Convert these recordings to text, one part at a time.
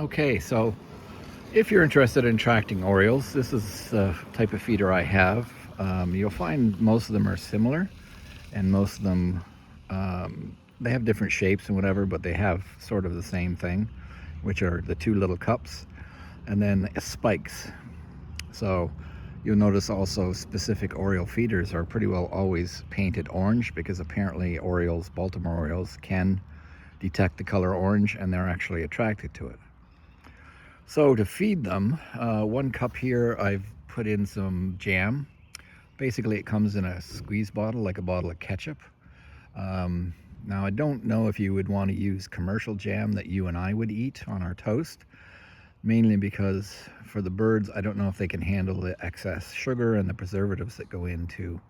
Okay, so if you're interested in attracting Orioles, this is the type of feeder I have. You'll find most of them are similar, and most of them they have different shapes and whatever, but they have sort of the same thing, which are the two little cups and then spikes. So you'll notice also specific Oriole feeders are pretty well always painted orange because apparently Orioles, Baltimore Orioles, can detect the color orange and they're actually attracted to it. So to feed them, 1 cup here, I've put in some jam. Basically, it comes in a squeeze bottle, like a bottle of ketchup. Now, I don't know if you would want to use commercial jam that you and I would eat on our toast, mainly because for the birds, I don't know if they can handle the excess sugar and the preservatives that go into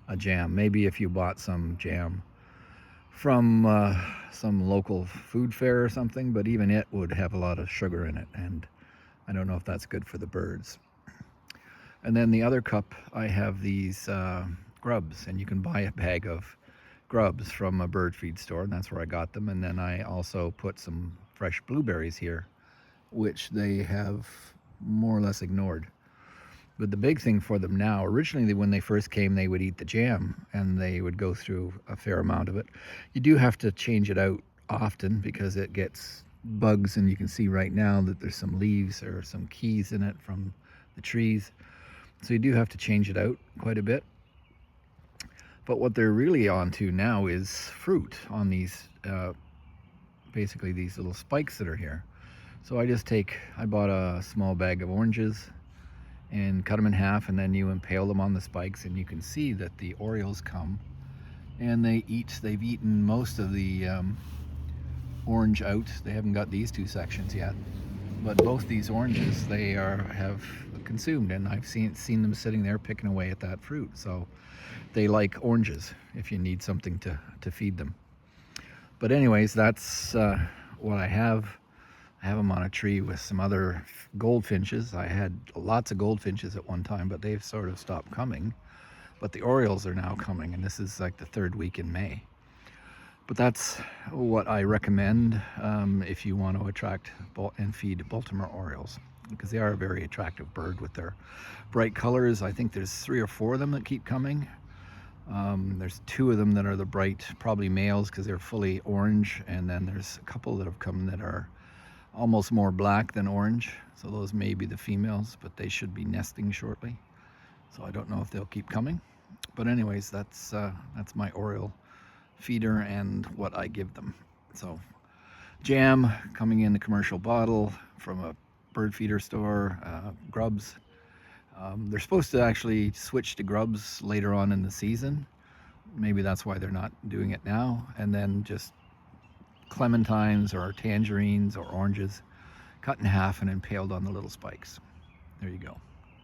a jam. Maybe if you bought some jam from some local food fair or something, but even it would have a lot of sugar in it, and I don't know if that's good for the birds. And then the other cup, I have these grubs, and you can buy a bag of grubs from a bird feed store, and that's where I got them. And then I also put some fresh blueberries here, which they have more or less ignored. But the big thing for them now, originally when they first came, they would eat the jam and they would go through a fair amount of it. You do have to change it out often because it gets bugs, and you can see right now that there's some leaves or some keys in it from the trees. So you do have to change it out quite a bit. But what they're really onto now is fruit on these, basically these little spikes that are here. So I bought a small bag of oranges and cut them in half, and then you impale them on the spikes, and you can see that the Orioles come and they've eaten most of the orange out. They haven't got these two sections yet, but both these oranges have consumed, and I've seen them sitting there picking away at that fruit. So they like oranges if you need something to feed them. But anyways, that's what I have. I have them on a tree with some other goldfinches. I had lots of goldfinches at one time, but they've sort of stopped coming. But the Orioles are now coming, and this is like the 3rd week in May. But that's what I recommend if you want to attract and feed Baltimore Orioles, because they are a very attractive bird with their bright colors. I think there's 3 or 4 of them that keep coming. There's 2 of them that are the bright, probably males because they're fully orange, and then there's a couple that have come that are almost more black than orange. So those may be the females, but they should be nesting shortly. So I don't know if they'll keep coming. But anyways, that's my Oriole feeder and what I give them. So jam coming in the commercial bottle from a bird feeder store, grubs. They're supposed to actually switch to grubs later on in the season. Maybe that's why they're not doing it now. And then just clementines or tangerines or oranges cut in half and impaled on the little spikes. There you go.